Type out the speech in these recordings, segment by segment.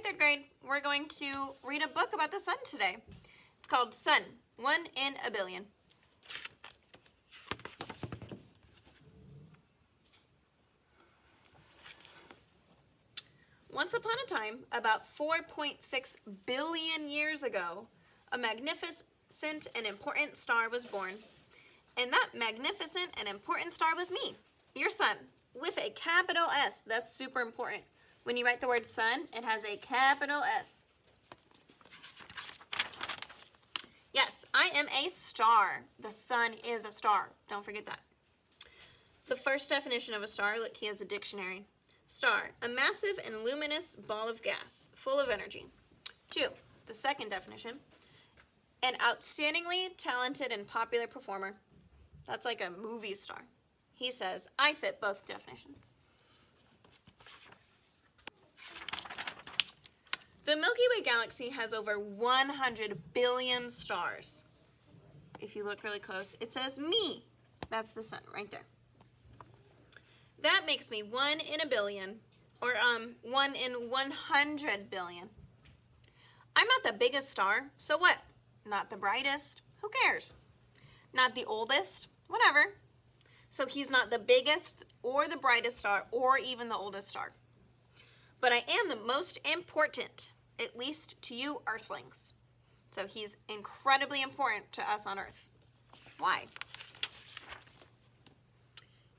Hi, third grade. We're going to read a book about the sun today. It's called Sun, 1 in a Billion. Once upon a time, about 4.6 billion years ago, a magnificent and important star was born. And that magnificent and important star was me, your sun, with a capital S. That's super important. When you write the word sun, it has a capital S. Yes, I am a star. The sun is a star. Don't forget that. The first definition of a star, look, he has a dictionary. Star, a massive and luminous ball of gas, full of energy. 2, the second definition, an outstandingly talented and popular performer. That's like a movie star. He says, I fit both definitions. The Milky Way galaxy has over 100 billion stars. If you look really close, it says me. That's the sun right there. That makes me 1 in a billion, or 1 in 100 billion. I'm not the biggest star, so what? Not the brightest, who cares? Not the oldest, whatever. So he's not the biggest or the brightest star or even the oldest star. But I am the most important, at least to you Earthlings. So he's incredibly important to us on Earth. Why?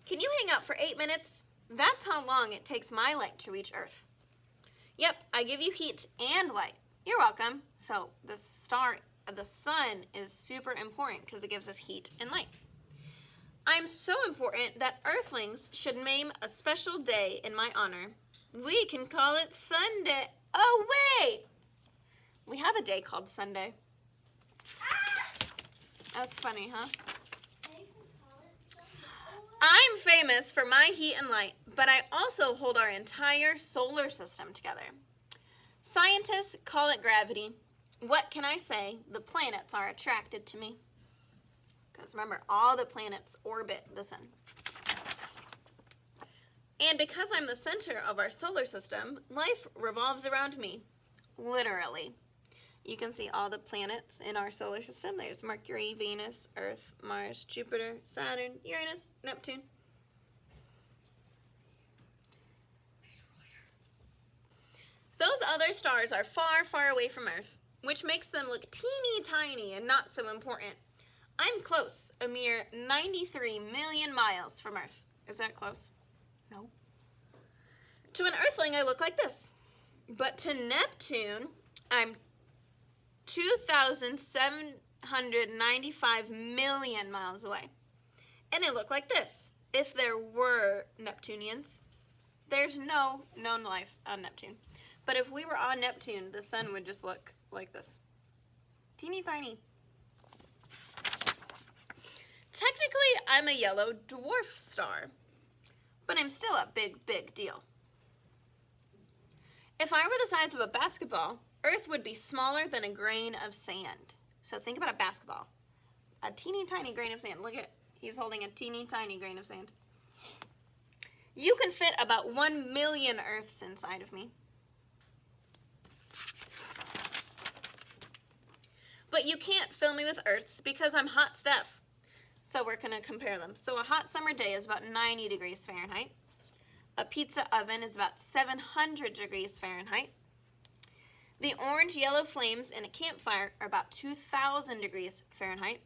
Can you hang out for 8 minutes? That's how long it takes my light to reach Earth. Yep, I give you heat and light. You're welcome. So the sun is super important because it gives us heat and light. I'm so important that Earthlings should name a special day in my honor. We can call it Sunday. Oh, wait! We have a day called Sunday. That's funny, huh? I'm famous for my heat and light, but I also hold our entire solar system together. Scientists call it gravity. What can I say? The planets are attracted to me. Because remember, all the planets orbit the sun. And because I'm the center of our solar system, life revolves around me. Literally. You can see all the planets in our solar system. There's Mercury, Venus, Earth, Mars, Jupiter, Saturn, Uranus, Neptune. Those other stars are far, far away from Earth, which makes them look teeny tiny and not so important. I'm close, a mere 93 million miles from Earth. Is that close? No. To an Earthling, I look like this. But to Neptune, I'm 2,795 million miles away. And I look like this. If there were Neptunians, there's no known life on Neptune. But if we were on Neptune, the sun would just look like this. Teeny tiny. Technically, I'm a yellow dwarf star. But I'm still a big, big deal. If I were the size of a basketball, Earth would be smaller than a grain of sand. So think about a basketball. A teeny tiny grain of sand. Look at, he's holding a teeny tiny grain of sand. You can fit about 1 million Earths inside of me. But you can't fill me with Earths because I'm hot stuff. So we're going to compare them. So a hot summer day is about 90 degrees Fahrenheit. A pizza oven is about 700 degrees Fahrenheit. The orange-yellow flames in a campfire are about 2,000 degrees Fahrenheit.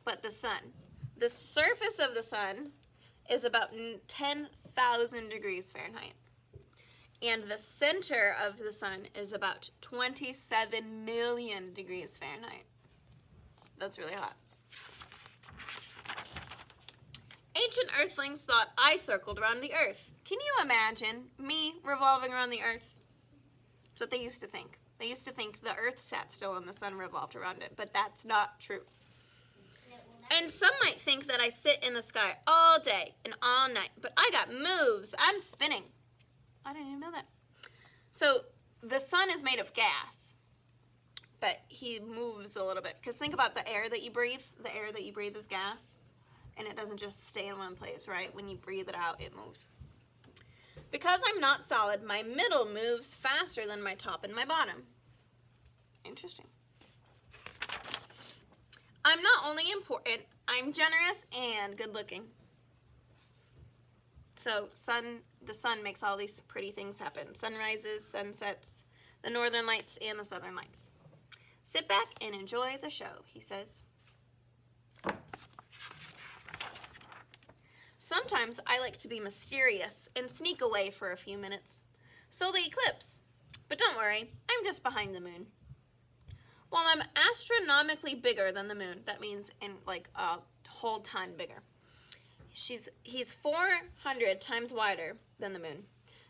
But the sun, the surface of the sun is about 10,000 degrees Fahrenheit. And the center of the sun is about 27 million degrees Fahrenheit. That's really hot. Ancient Earthlings thought I circled around the Earth. Can you imagine me revolving around the Earth? That's what they used to think. They used to think the Earth sat still and the sun revolved around it, but that's not true. And some might think that I sit in the sky all day and all night, but I got moves. I'm spinning. I didn't even know that. So the sun is made of gas, but he moves a little bit. Because think about the air that you breathe. The air that you breathe is gas, and it doesn't just stay in one place, right? When you breathe it out, it moves. Because I'm not solid, my middle moves faster than my top and my bottom. Interesting. I'm not only important, I'm generous and good looking. So the sun makes all these pretty things happen. Sunrises, sunsets, the northern lights, and the southern lights. Sit back and enjoy the show, he says. Sometimes I like to be mysterious and sneak away for a few minutes. So the eclipse. But don't worry, I'm just behind the moon. While I'm astronomically bigger than the moon, that means in like a whole ton bigger. He's 400 times wider than the moon.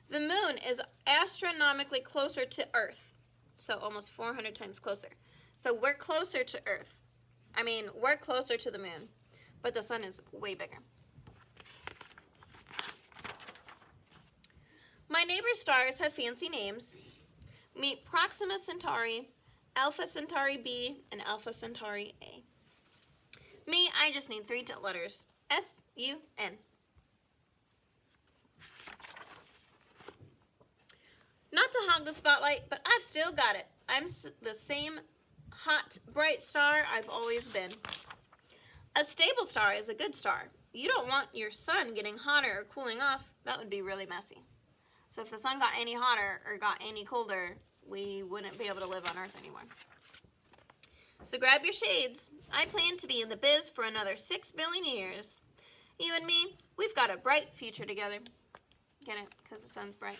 The moon is astronomically closer to Earth. So almost 400 times closer. So we're closer to Earth. I mean, we're closer to the moon. But the sun is way bigger. My neighbor stars have fancy names. Meet Proxima Centauri, Alpha Centauri B, and Alpha Centauri A. Me, I just need 3 letters. S-U-N. Not to hog the spotlight, but I've still got it. I'm the same hot, bright star I've always been. A stable star is a good star. You don't want your sun getting hotter or cooling off. That would be really messy. So if the sun got any hotter or got any colder, we wouldn't be able to live on Earth anymore. So grab your shades. I plan to be in the biz for another 6 billion years. You and me, we've got a bright future together. Get it? Because the sun's bright.